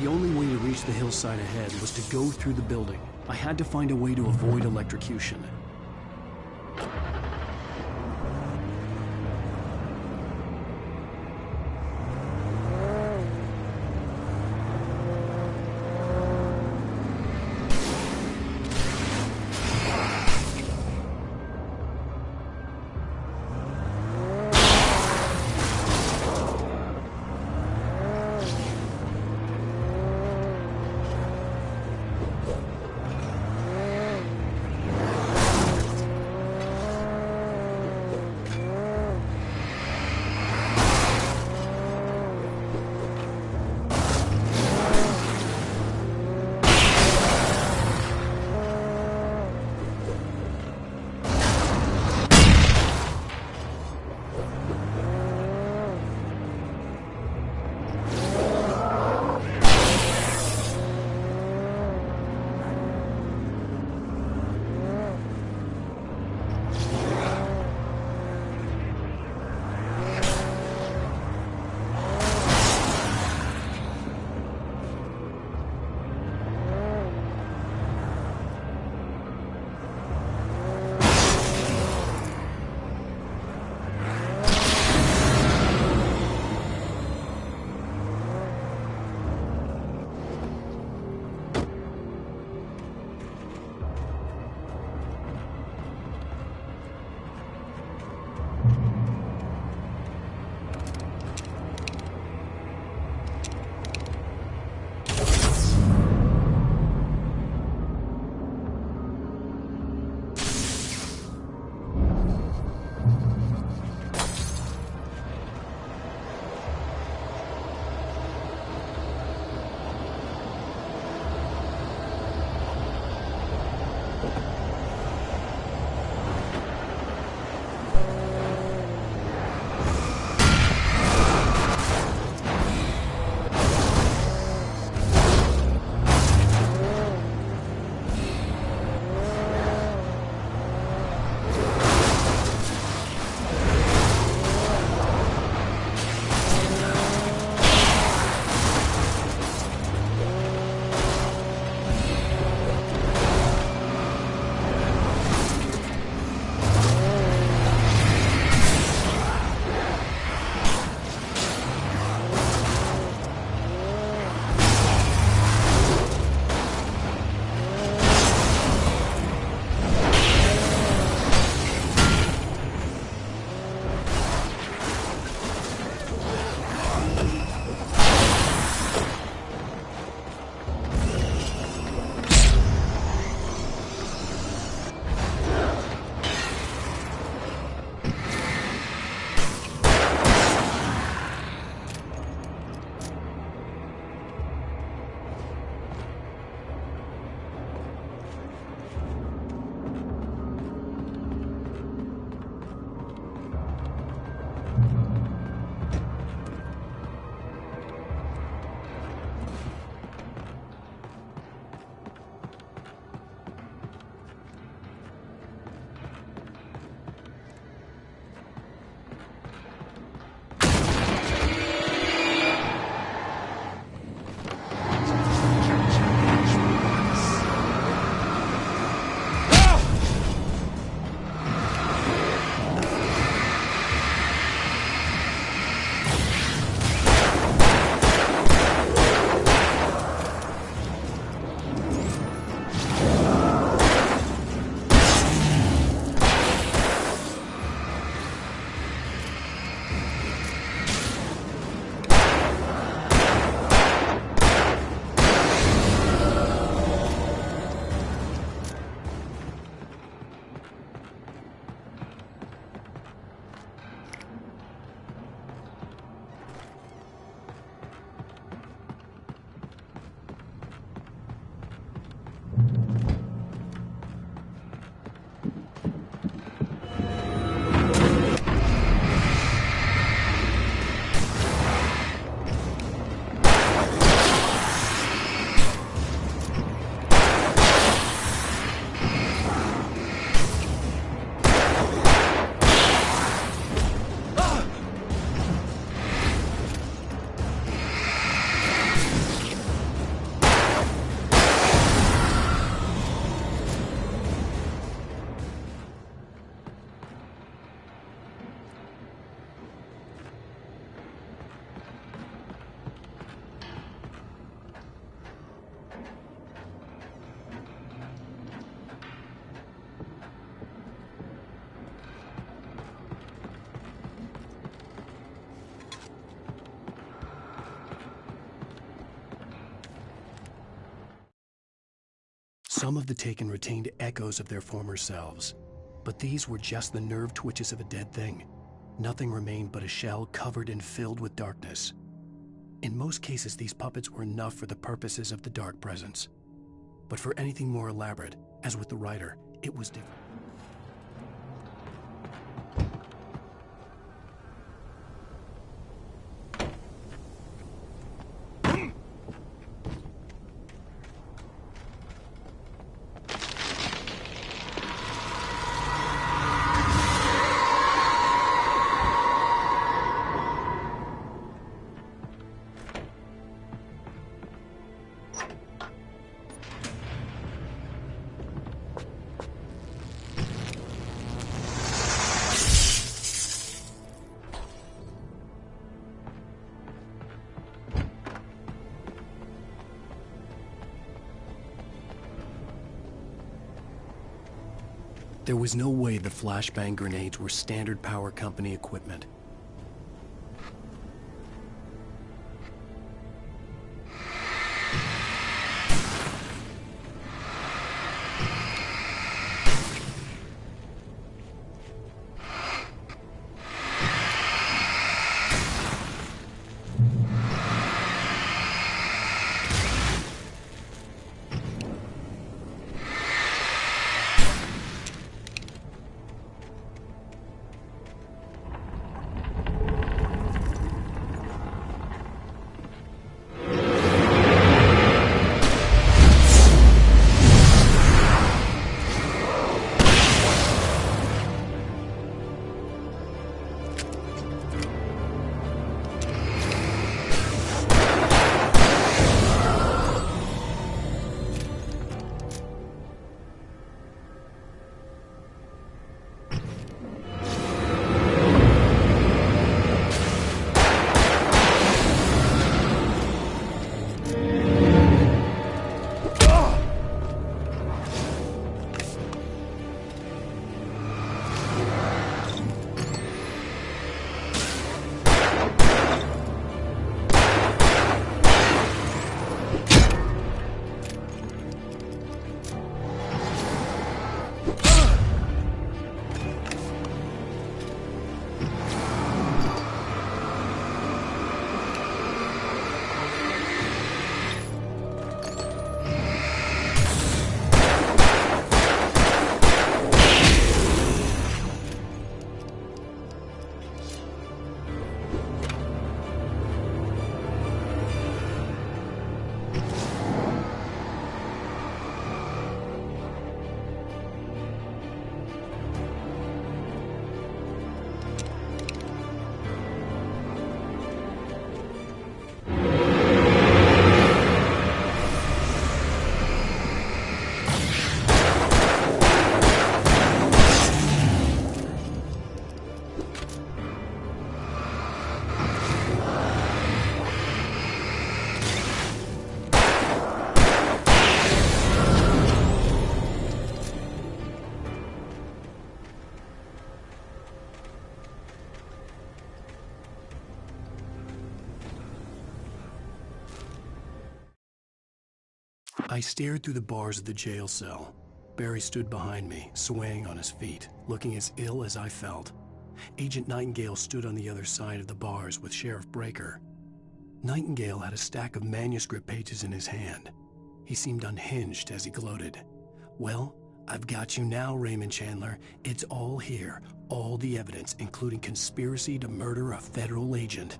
The only way to reach the hillside ahead was to go through the building. I had to find a way to avoid electrocution. Some of the taken retained echoes of their former selves, but these were just the nerve twitches of a dead thing. Nothing remained but a shell covered and filled with darkness. In most cases, these puppets were enough for the purposes of the dark presence. But for anything more elaborate, as with the writer, it was different. There was no way the flashbang grenades were standard power company equipment. I stared through the bars of the jail cell. Barry stood behind me, swaying on his feet, looking as ill as I felt. Agent Nightingale stood on the other side of the bars with Sheriff Breaker. Nightingale had a stack of manuscript pages in his hand. He seemed unhinged as he gloated. "Well, I've got you now, Raymond Chandler. It's all here. All the evidence, including conspiracy to murder a federal agent."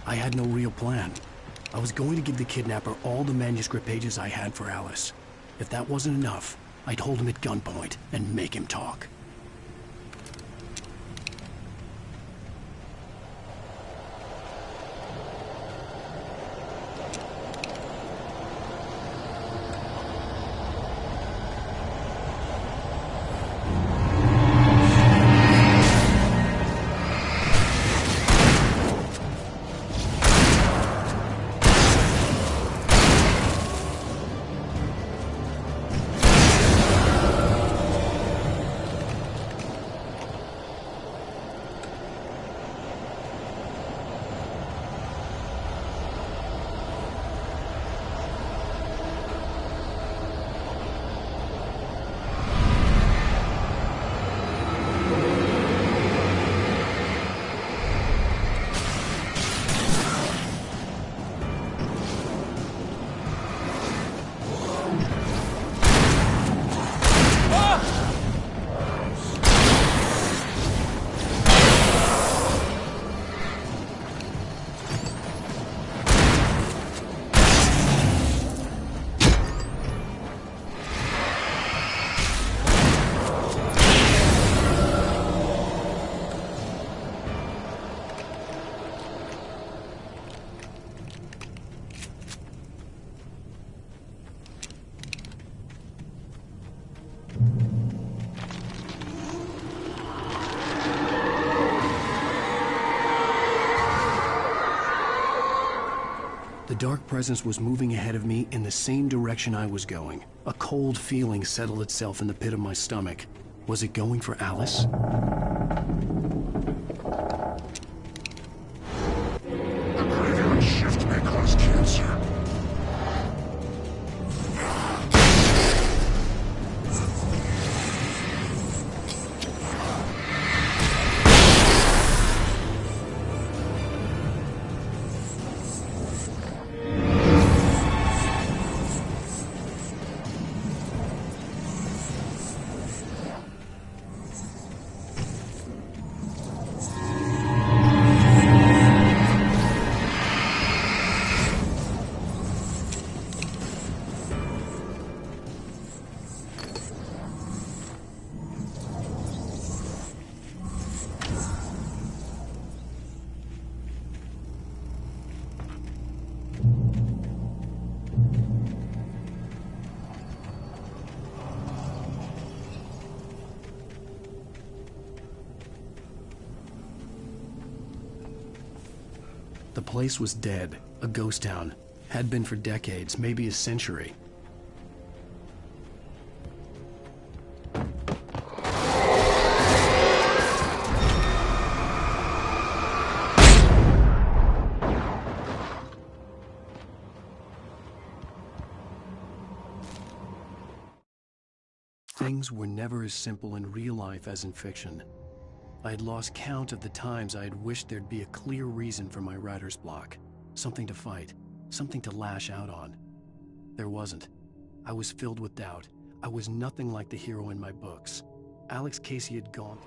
I had no real plan. I was going to give the kidnapper all the manuscript pages I had for Alice. If that wasn't enough, I'd hold him at gunpoint and make him talk. The dark presence was moving ahead of me in the same direction I was going. A cold feeling settled itself in the pit of my stomach. Was it going for Alice? The graveyard shift may cause cancer. The place was dead, a ghost town. Had been for decades, maybe a century. Things were never as simple in real life as in fiction. I had lost count of the times I had wished there'd be a clear reason for my writer's block. Something to fight, something to lash out on. There wasn't. I was filled with doubt. I was nothing like the hero in my books. Alex Casey had gone.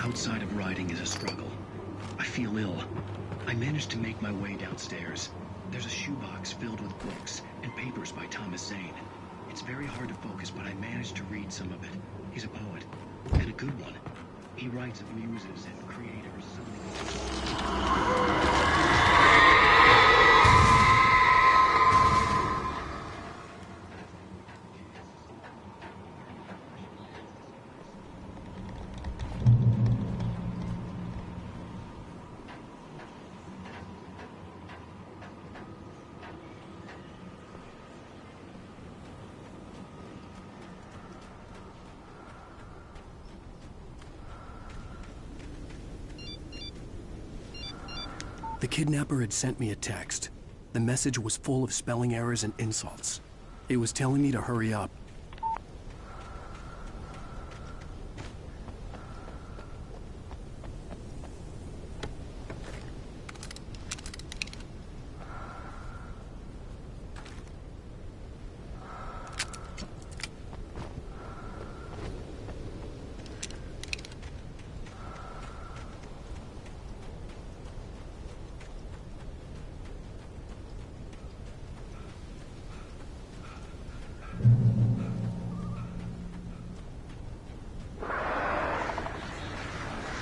outside of riding is a struggle. I feel ill. I managed to make my way downstairs. There's a shoebox filled with books and papers by Thomas Zane. It's very hard to focus, but I managed to read some of it. He's a poet, and a good one. He writes of muses and creators, The kidnapper had sent me a text. The message was full of spelling errors and insults. It was telling me to hurry up.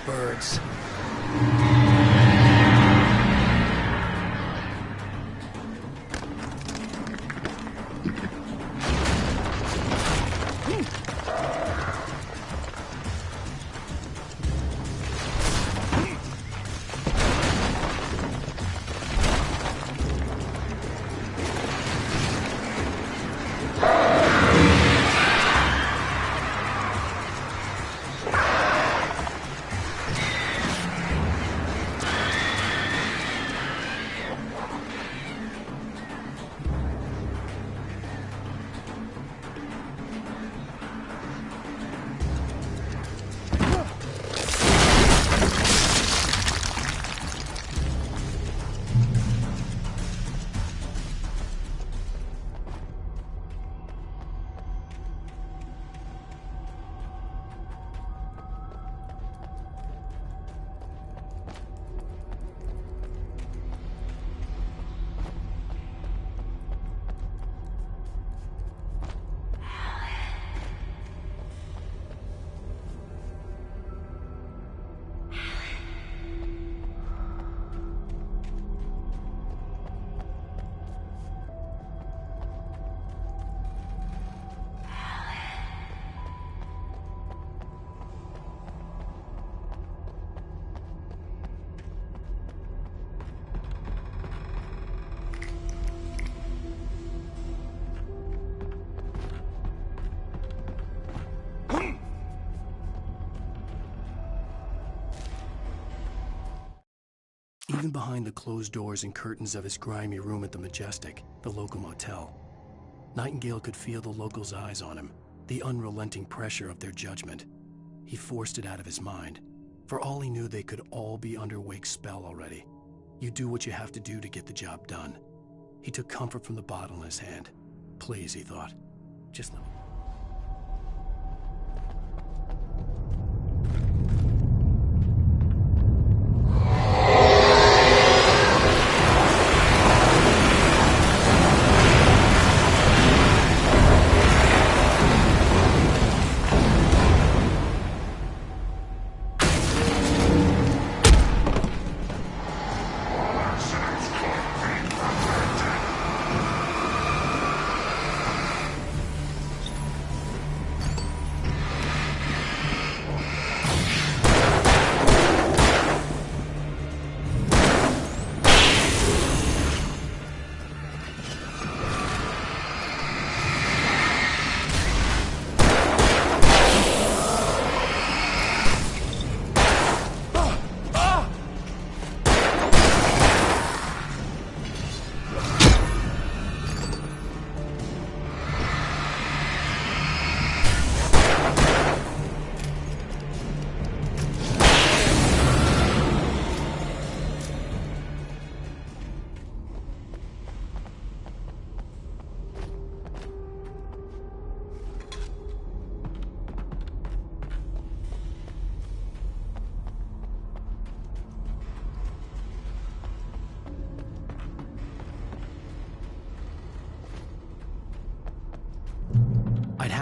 Birds. Even behind the closed doors and curtains of his grimy room at the Majestic, the local motel, Nightingale could feel the locals' eyes on him, the unrelenting pressure of their judgment. He forced it out of his mind. For all he knew, they could all be under Wake's spell already. You do what you have to do to get the job done. He took comfort from the bottle in his hand. Please, he thought, just let me.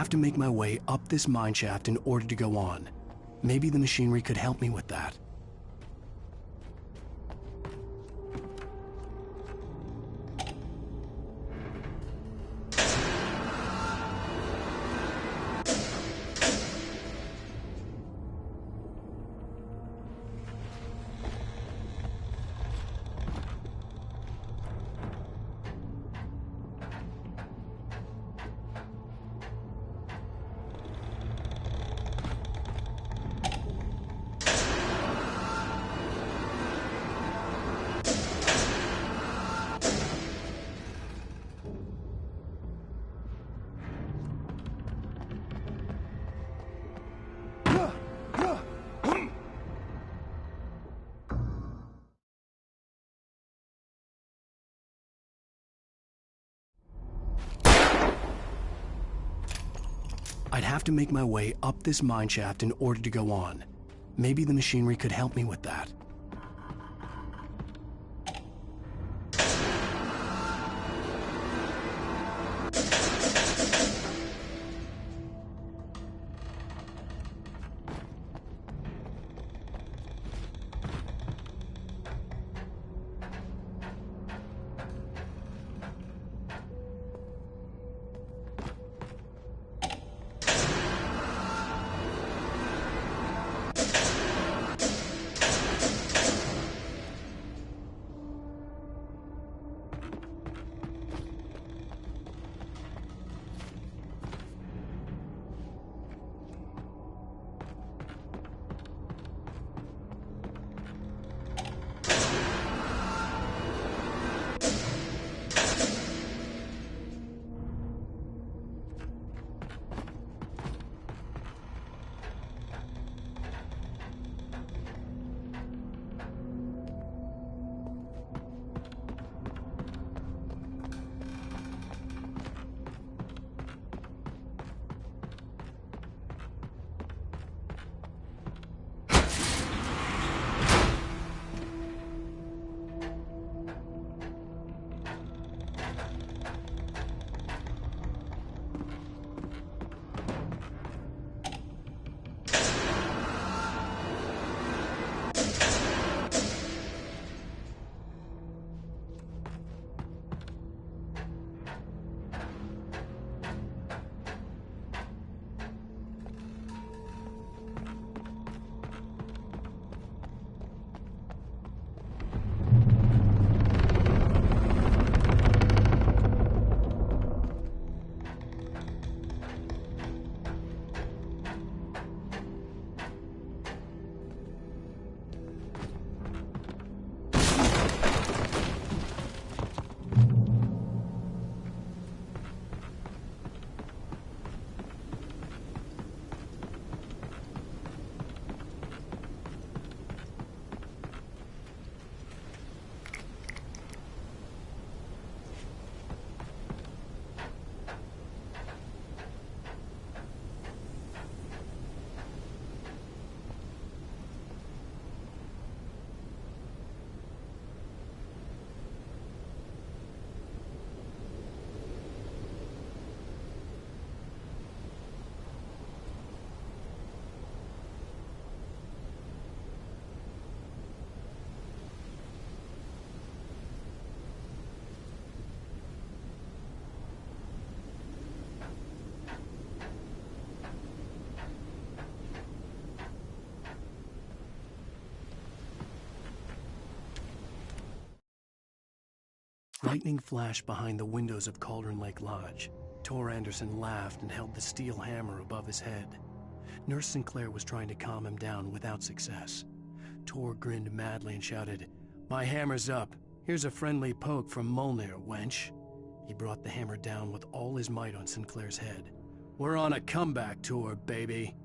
have to make my way up this mineshaft in order to go on. Maybe the machinery could help me with that. I'd have to make my way up this mineshaft in order to go on. Maybe the machinery could help me with that. Lightning flashed behind the windows of Cauldron Lake Lodge. Tor Anderson laughed and held the steel hammer above his head. Nurse Sinclair was trying to calm him down without success. Tor grinned madly and shouted, "My hammer's up. Here's a friendly poke from Molnir, wench." He brought the hammer down with all his might on Sinclair's head. "We're on a comeback tour, baby."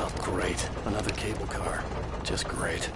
Oh, great. Another cable car. Just great.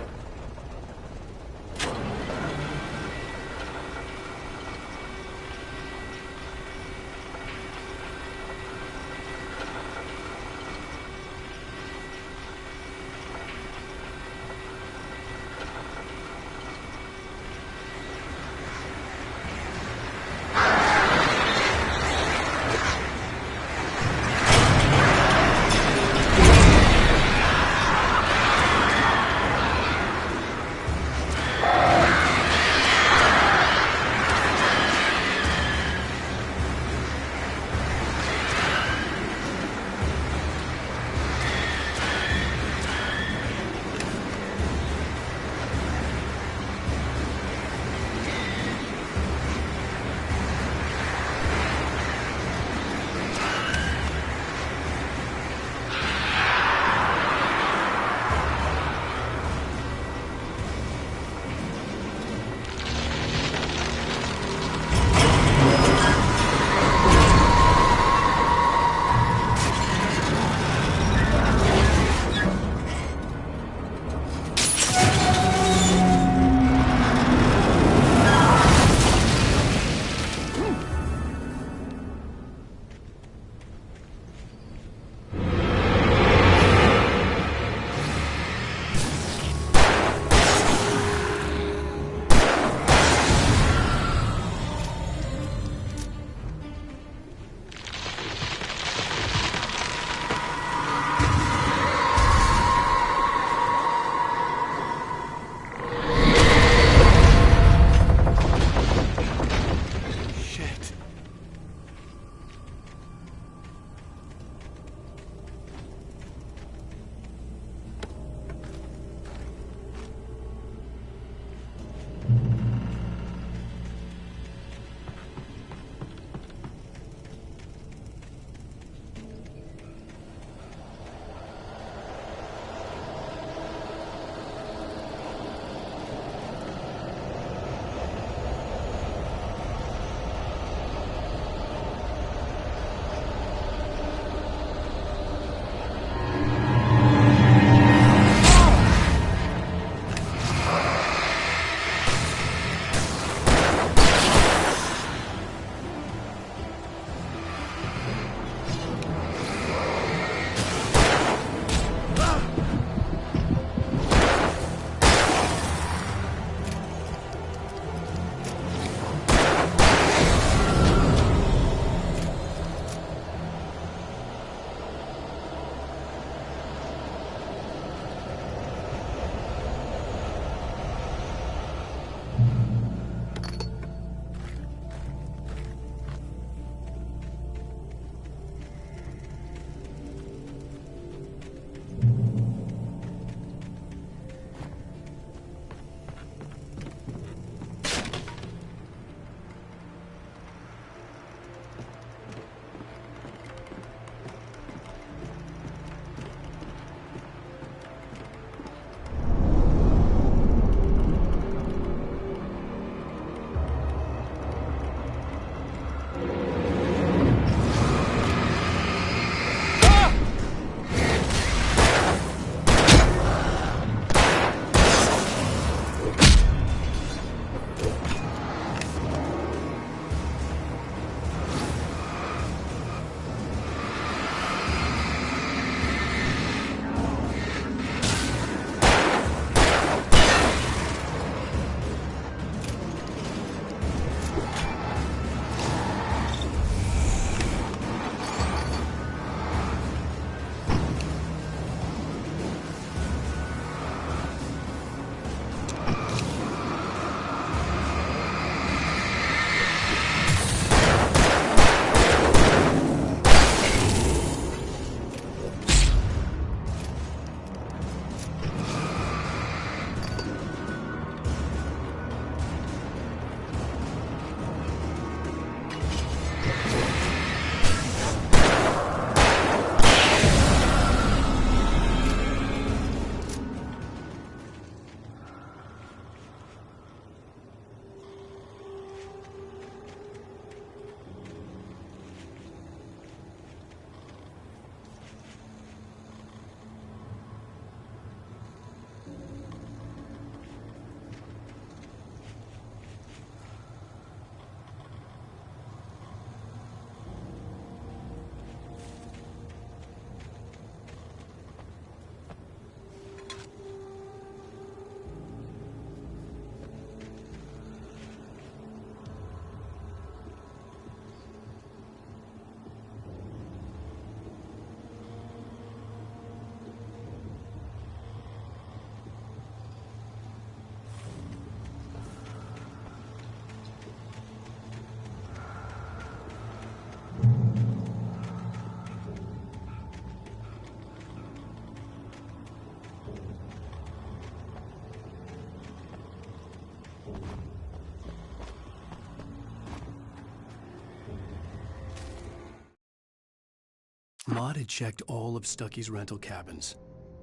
Maud had checked all of Stucky's rental cabins.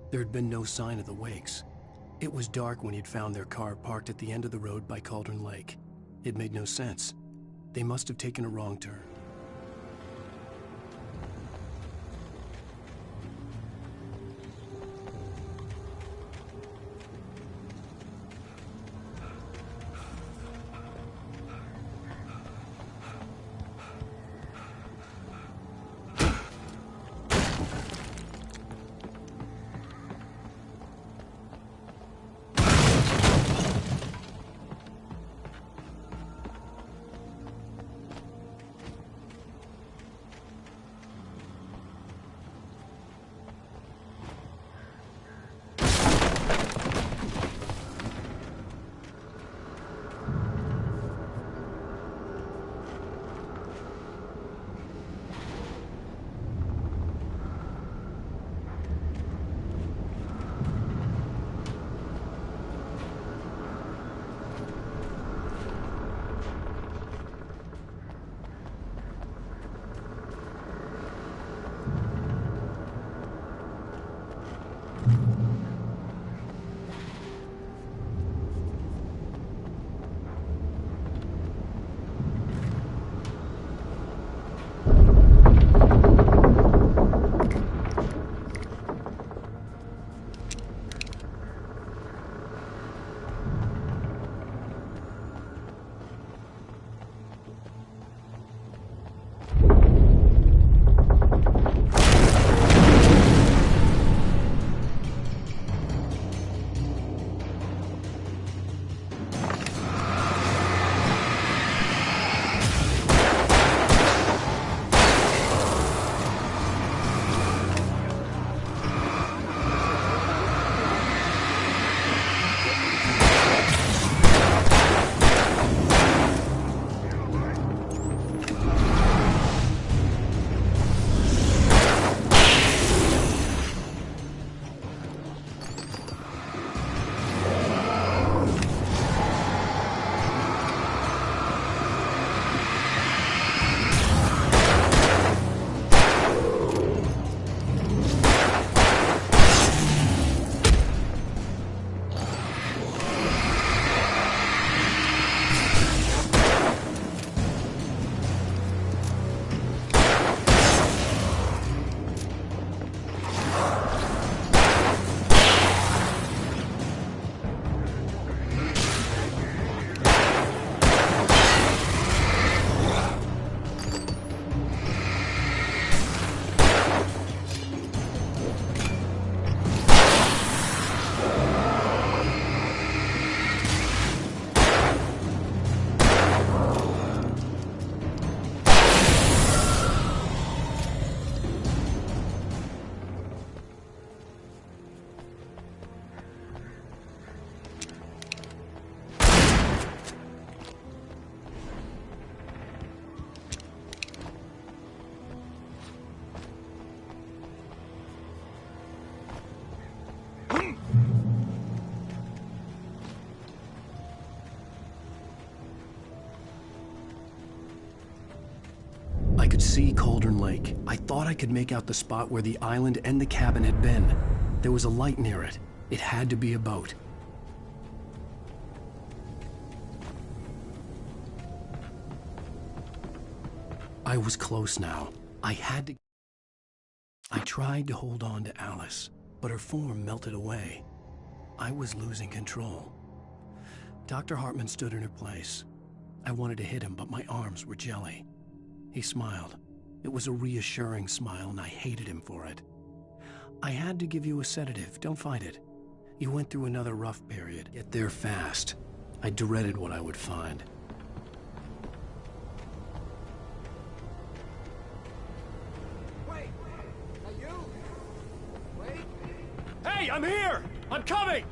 There had been no sign of the Wakes. It was dark when he'd found their car parked at the end of the road by Cauldron Lake. It made no sense. They must have taken a wrong turn. I could see Cauldron Lake. I thought I could make out the spot where the island and the cabin had been. There was a light near it. It had to be a boat. I was close now. I tried to hold on to Alice, but her form melted away. I was losing control. Dr. Hartman stood in her place. I wanted to hit him, but my arms were jelly. He smiled. It was a reassuring smile, and I hated him for it. I had to give you a sedative. Don't fight it. You went through another rough period. Get there fast. I dreaded what I would find. Wait! Are you? Wait! Hey, I'm here! I'm coming!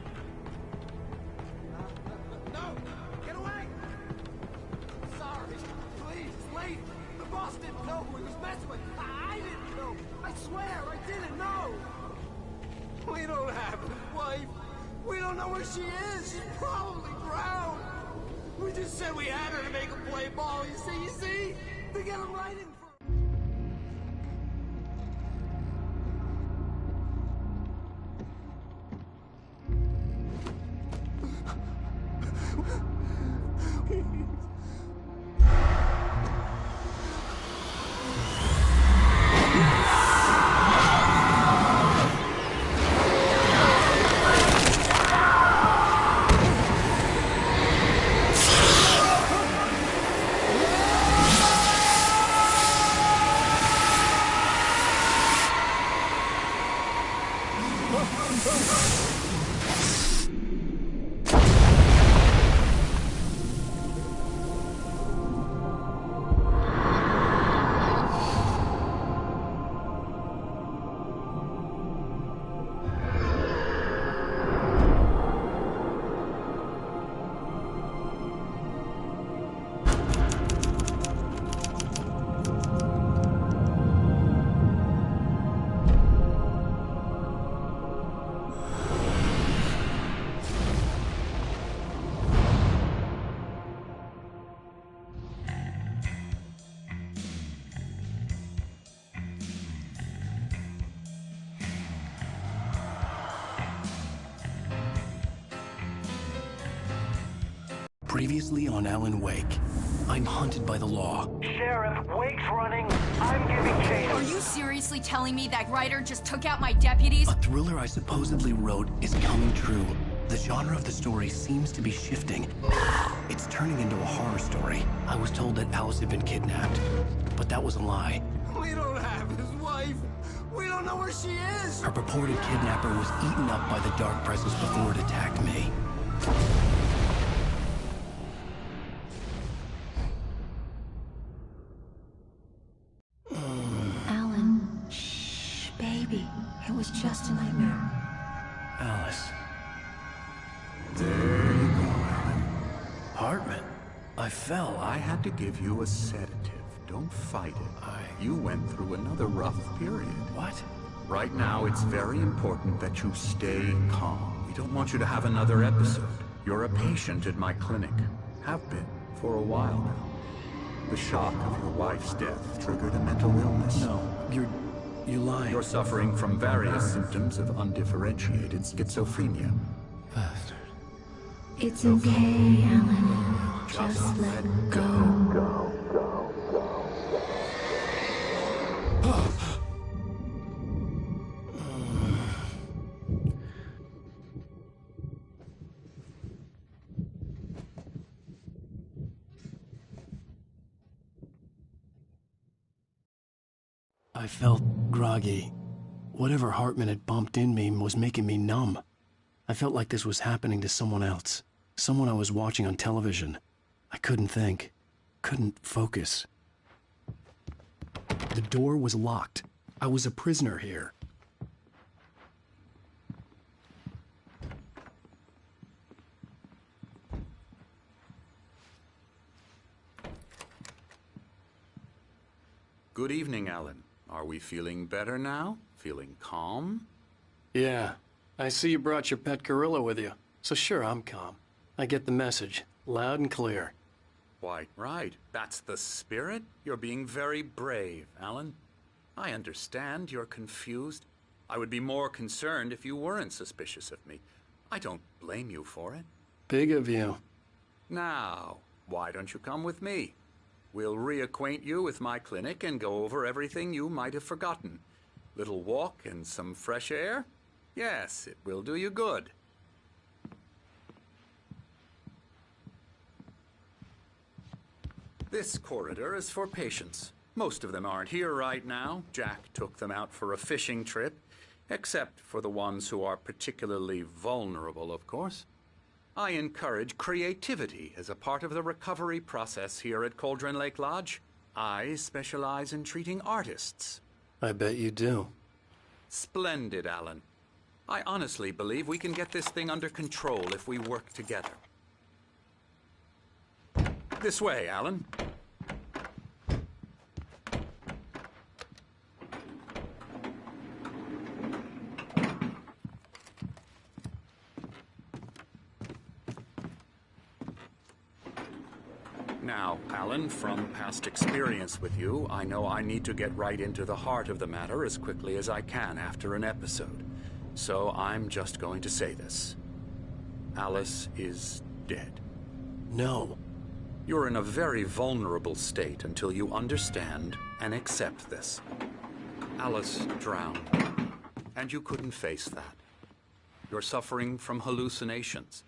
No! Get away! Sorry. Please, it's late. The boss didn't know who he was messing with. I didn't know. I swear, I didn't know. We don't have his wife. We don't know where she is. She's probably drowned. We just said we had her to make him play ball. You see? To get him right in front. Previously on Alan Wake. I'm hunted by the law. Sheriff, Wake's running. I'm giving chase. Are you seriously telling me that writer just took out my deputies? A thriller I supposedly wrote is coming true. The genre of the story seems to be shifting. It's turning into a horror story. I was told that Alice had been kidnapped, but that was a lie. We don't have his wife. We don't know where she is. Her purported kidnapper was eaten up by the dark presence before it attacked me. Alan, shh, baby. It was just a nightmare. Alice. There you go, Alan. Hartman. I fell. I had to give you a sedative. Don't fight it. You went through another rough period. What? Right now, it's very important that you stay calm. We don't want you to have another episode. You're a patient at my clinic. Have been for a while now. The shock of your wife's death triggered a mental illness. No, you're lying. You're suffering from various symptoms of undifferentiated schizophrenia. Bastard. It's okay, Alan. Just let go. I felt groggy. Whatever Hartman had bumped in me was making me numb. I felt like this was happening to someone else. Someone I was watching on television. I couldn't think. Couldn't focus. The door was locked. I was a prisoner here. Good evening, Alan. Are we feeling better now? Feeling calm? Yeah. I see you brought your pet gorilla with you. So sure, I'm calm. I get the message. Loud and clear. Quite right. That's the spirit. You're being very brave, Alan. I understand you're confused. I would be more concerned if you weren't suspicious of me. I don't blame you for it. Big of you. Now, why don't you come with me? We'll reacquaint you with my clinic and go over everything you might have forgotten. Little walk and some fresh air? Yes, it will do you good. This corridor is for patients. Most of them aren't here right now. Jack took them out for a fishing trip, except for the ones who are particularly vulnerable, of course. I encourage creativity as a part of the recovery process here at Cauldron Lake Lodge. I specialize in treating artists. I bet you do. Splendid, Alan. I honestly believe we can get this thing under control if we work together. This way, Alan. Now, Alan, from past experience with you, I know I need to get right into the heart of the matter as quickly as I can after an episode. So I'm just going to say this. Alice is dead. No. You're in a very vulnerable state until you understand and accept this. Alice drowned, and you couldn't face that. You're suffering from hallucinations,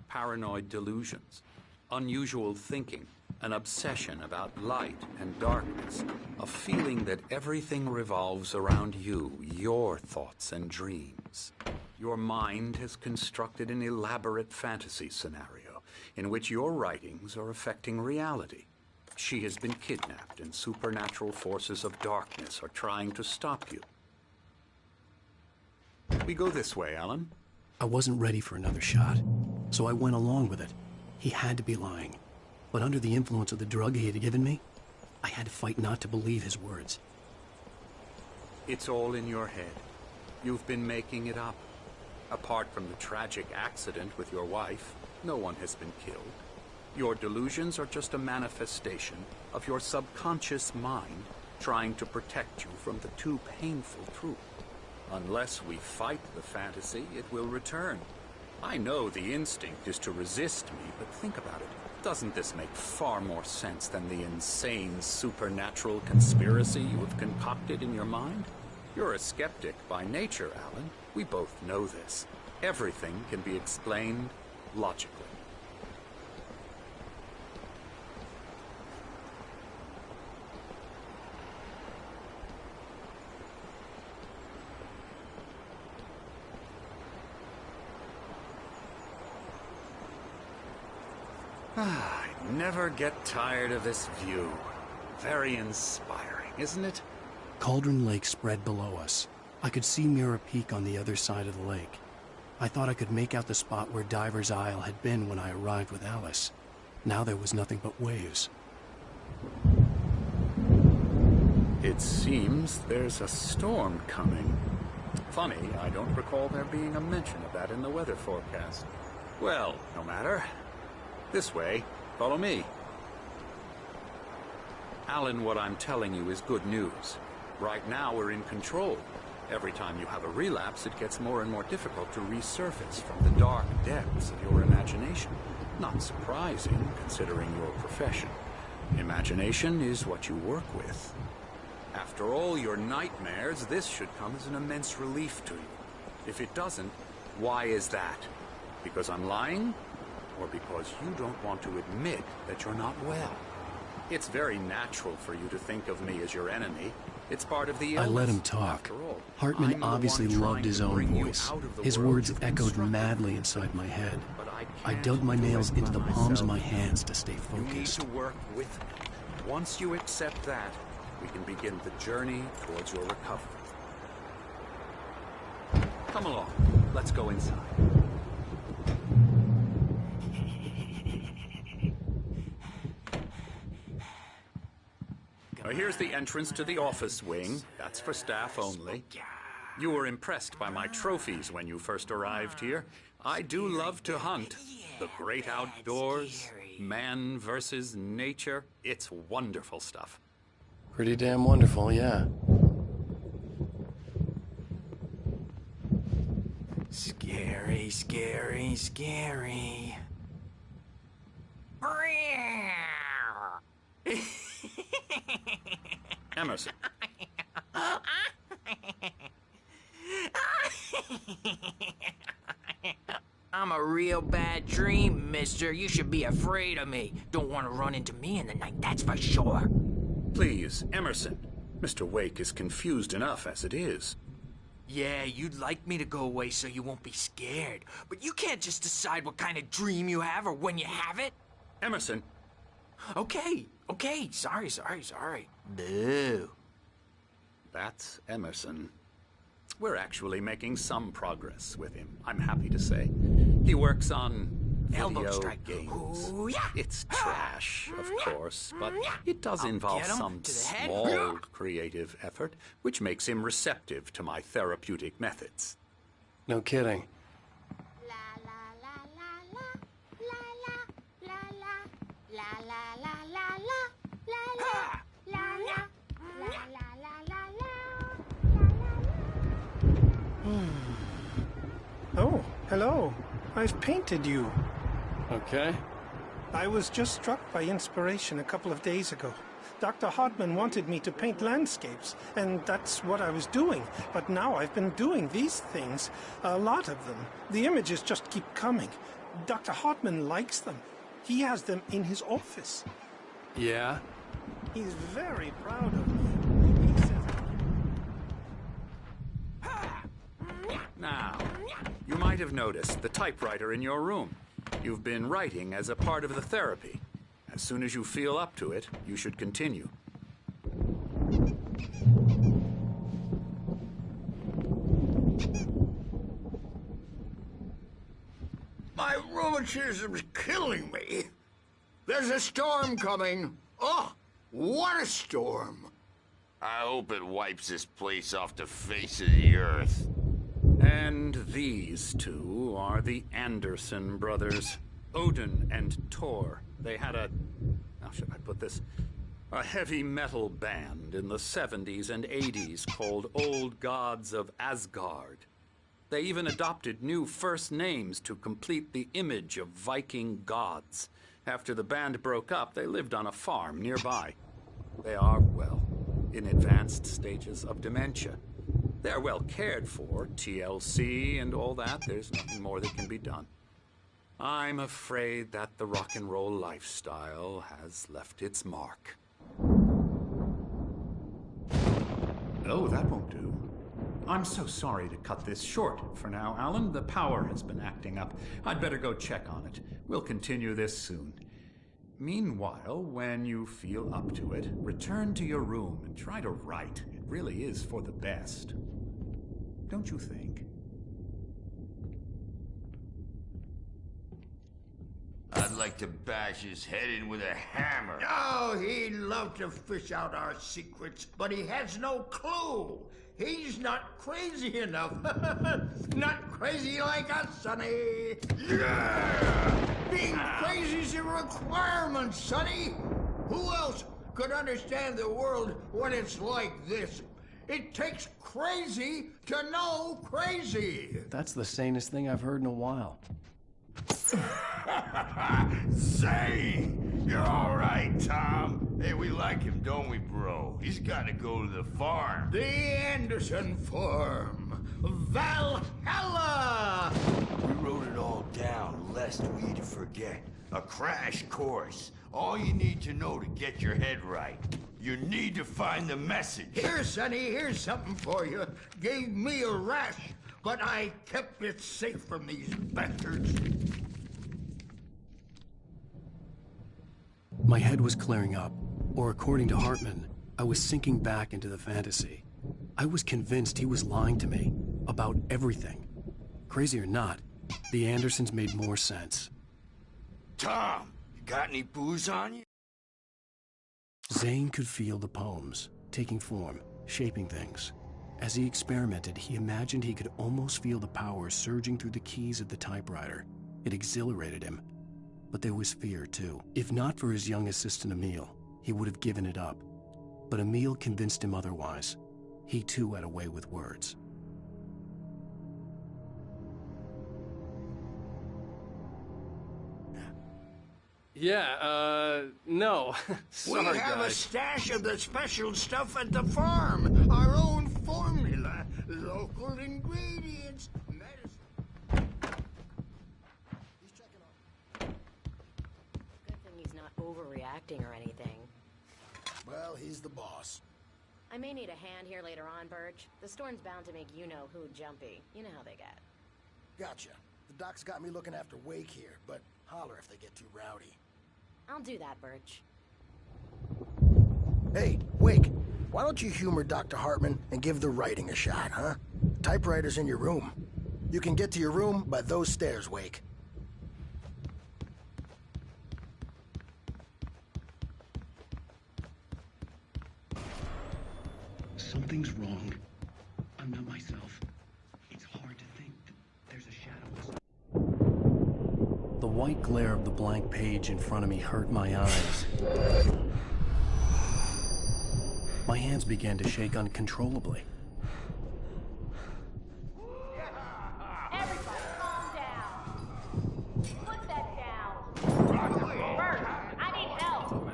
paranoid delusions, unusual thinking, an obsession about light and darkness, a feeling that everything revolves around you, your thoughts and dreams. Your mind has constructed an elaborate fantasy scenario in which your writings are affecting reality. She has been kidnapped, and supernatural forces of darkness are trying to stop you. We go this way, Alan. I wasn't ready for another shot, so I went along with it. He had to be lying. But under the influence of the drug he had given me, I had to fight not to believe his words. It's all in your head. You've been making it up. Apart from the tragic accident with your wife, no one has been killed. Your delusions are just a manifestation of your subconscious mind trying to protect you from the too painful truth. Unless we fight the fantasy, it will return. I know the instinct is to resist me, but think about it. Doesn't this make far more sense than the insane supernatural conspiracy you have concocted in your mind? You're a skeptic by nature, Alan. We both know this. Everything can be explained logically. I never get tired of this view. Very inspiring, isn't it? Cauldron Lake spread below us. I could see Mirror Peak on the other side of the lake. I thought I could make out the spot where Diver's Isle had been when I arrived with Alice. Now there was nothing but waves. It seems there's a storm coming. Funny, I don't recall there being a mention of that in the weather forecast. Well, no matter. This way. Follow me. Alan, what I'm telling you is good news. Right now, we're in control. Every time you have a relapse, it gets more and more difficult to resurface from the dark depths of your imagination. Not surprising, considering your profession. Imagination is what you work with. After all your nightmares, this should come as an immense relief to you. If it doesn't, why is that? Because I'm lying? Or because you don't want to admit that you're not well? It's very natural for you to think of me as your enemy. It's part of the illness. I let him talk. Hartman obviously loved his own voice. His words echoed madly inside my head. I dug my nails into the palms of my hands to stay You need focused. to work with me. Once you accept that, we can begin the journey towards your recovery. Come along. Let's go inside. Here's the entrance to the office wing. That's for staff only. You were impressed by my trophies when you first arrived here. I do love to hunt. The great outdoors, man versus nature. It's wonderful stuff. Pretty damn wonderful, yeah. Scary, scary, scary. Emerson. I'm a real bad dream, mister. You should be afraid of me. Don't want to run into me in the night, that's for sure. Please, Emerson. Mr. Wake is confused enough as it is. Yeah, you'd like me to go away so you won't be scared. But you can't just decide what kind of dream you have or when you have it. Emerson. Okay. Sorry. Boo. That's Emerson. We're actually making some progress with him, I'm happy to say. He works on Elbow video strike. games. Ooh, yeah. It's trash, of course, but it does I'll involve get him some to the head. small creative effort, which makes him receptive to my therapeutic methods. No kidding. Oh, hello. I've painted you. Okay. I was just struck by inspiration a couple of days ago. Dr. Hartman wanted me to paint landscapes, and that's what I was doing. But now I've been doing these things, a lot of them. The images just keep coming. Dr. Hartman likes them. He has them in his office. Yeah? He's very proud of me. He says... Now, you might have noticed the typewriter in your room. You've been writing as a part of the therapy. As soon as you feel up to it, you should continue. My rheumatism's killing me. There's a storm coming. Oh, what a storm. I hope it wipes this place off the face of the earth. And these two are the Anderson brothers, Odin and Thor. They had a... how should I put this? A heavy metal band in the 70s and 80s called Old Gods of Asgard. They even adopted new first names to complete the image of Viking gods. After the band broke up, they lived on a farm nearby. They are, well, in advanced stages of dementia. They're well cared for, TLC and all that. There's nothing more that can be done. I'm afraid that the rock and roll lifestyle has left its mark. Oh, that won't do. I'm so sorry to cut this short for now, Alan. The power has been acting up. I'd better go check on it. We'll continue this soon. Meanwhile, when you feel up to it, return to your room and try to write. It really is for the best. Don't you think? I'd like to bash his head in with a hammer. Oh, he'd love to fish out our secrets, but he has no clue. He's not crazy enough. Not crazy like us, Sonny. Yeah! Being crazy's a requirement, Sonny. Who else could understand the world when it's like this? It takes crazy to know crazy. That's the sanest thing I've heard in a while. Zane! You're all right, Tom. Hey, we like him, don't we, bro? He's got to go to the farm. The Anderson farm. Valhalla! We wrote it all down, lest we'd forget. A crash course. All you need to know to get your head right. You need to find the message. Here, Sonny, here's something for you. Gave me a rash, but I kept it safe from these bastards. My head was clearing up, or according to Hartman, I was sinking back into the fantasy. I was convinced he was lying to me about everything. Crazy or not, the Andersons made more sense. Tom, you got any booze on you? Zane could feel the poems, taking form, shaping things. As he experimented, he imagined he could almost feel the power surging through the keys of the typewriter. It exhilarated him. But there was fear, too. If not for his young assistant Emil, he would have given it up. But Emil convinced him otherwise. He, too, had a way with words. No. Sorry, we have guys. a stash of the special stuff at the farm. Our own formula. Local ingredients. Medicine. Good thing he's not overreacting or anything. Well, he's the boss. I may need a hand here later on, Birch. The storm's bound to make you-know-who jumpy. You know how they get. Gotcha. The doc's got me looking after Wake here, but holler if they get too rowdy. I'll do that, Birch. Hey, Wake, why don't you humor Dr. Hartman and give the writing a shot, huh? Typewriter's in your room. You can get to your room by those stairs, Wake. Something's wrong. I'm not myself. It's hard to think that there's a shadow. The white glare of the blank page in front of me hurt my eyes. My hands began to shake uncontrollably. Everybody, calm down. Put that down. Birch, I need help.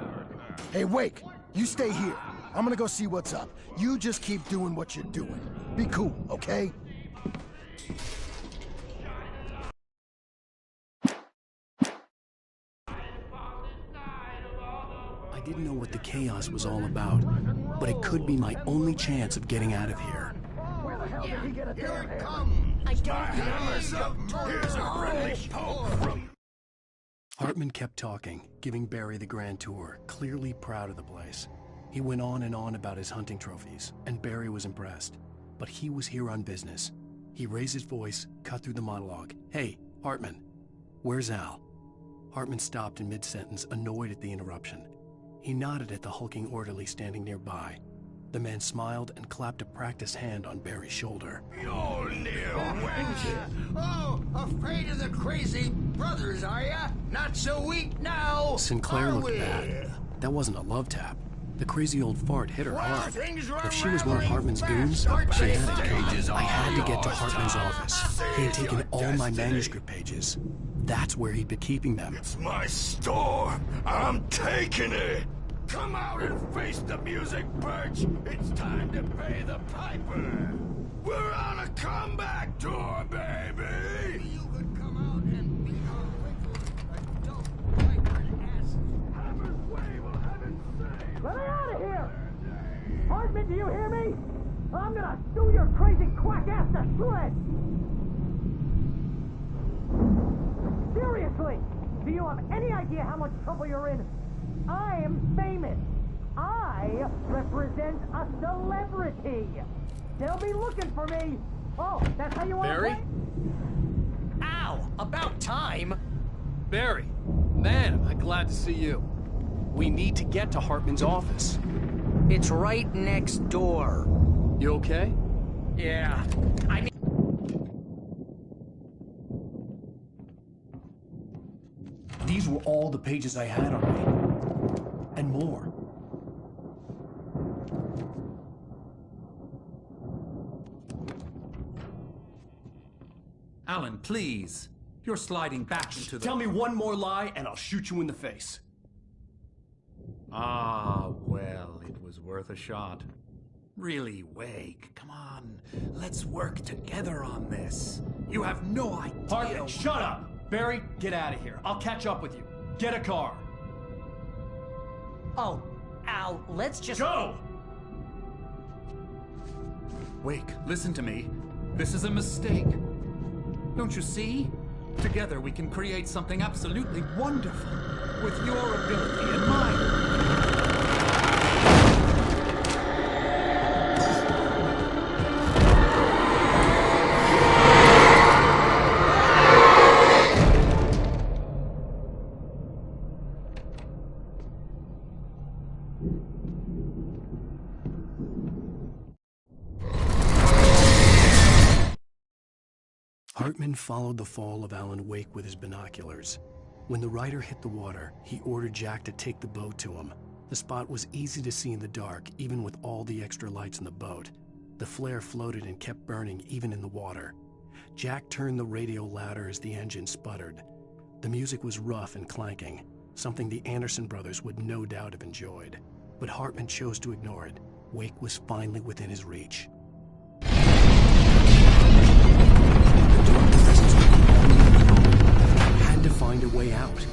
Hey, Wake, you stay here. I'm gonna go see what's up. You just keep doing what you're doing. Be cool, okay? I didn't know what the chaos was all about, but it could be my only chance of getting out of here. Where the hell did he get a Here damn it head? comes. I don't Hammers of Here's a friendly poke. Hartman kept talking, giving Barry the grand tour, clearly proud of the place. He went on and on about his hunting trophies, and Barry was impressed. But he was here on business. He raised his voice, cut through the monologue. Hey, Hartman, where's Al? Hartman stopped in mid-sentence, annoyed at the interruption. He nodded at the hulking orderly standing nearby. The man smiled and clapped a practiced hand on Barry's shoulder. You're near wench. Oh, afraid of the crazy brothers, are ya? Not so weak now, Sinclair are looked we? bad. That wasn't a love tap. The crazy old fart hit her Well, hard. things were If she was one of rattling Hartman's fast, goons, aren't she they? had it coming. Stages I had to get to all Hartman's yours, office. Tom. He had taken Your all my destiny. manuscript pages. That's where he'd be keeping them. It's my store. I'm taking it. Come out and face the music, Birch. It's time to pay the piper. We're on a comeback tour, baby. You could come out and be our wicked adult piper ass. Heaven's way will heaven say. Let me out of here! Hartman, do you hear me? I'm gonna sue your crazy quack ass to shreds! Seriously, do you have any idea how much trouble you're in? I am famous. I represent a celebrity. They'll be looking for me. Oh, that's how you want Barry? to play? Ow! About time! Barry, man, am I glad to see you. We need to get to Hartman's office. It's right next door. You okay? Yeah. I mean... These were all the pages I had on me. And more. Alan, please. You're sliding back into the... Tell me one more lie and I'll shoot you in the face. Ah, well, it was worth a shot. Really, Wake, come on. Let's work together on this. You have no idea... Hartman, shut up! Barry, get out of here. I'll catch up with you. Get a car. Oh, Al, let's just... Go! Wake, listen to me. This is a mistake. Don't you see? Together we can create something absolutely wonderful. With your ability and mine. Hartman followed the fall of Alan Wake with his binoculars. When the rider hit the water, he ordered Jack to take the boat to him. The spot was easy to see in the dark, even with all the extra lights in the boat. The flare floated and kept burning even in the water. Jack turned the radio louder as the engine sputtered. The music was rough and clanking, something the Anderson brothers would no doubt have enjoyed. But Hartman chose to ignore it. Wake was finally within his reach. Had to find a way out.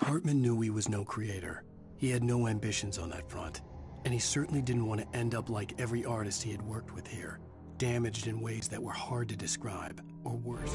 Hartman knew he was no creator. He had no ambitions on that front. And he certainly didn't want to end up like every artist he had worked with here, damaged in ways that were hard to describe, or worse.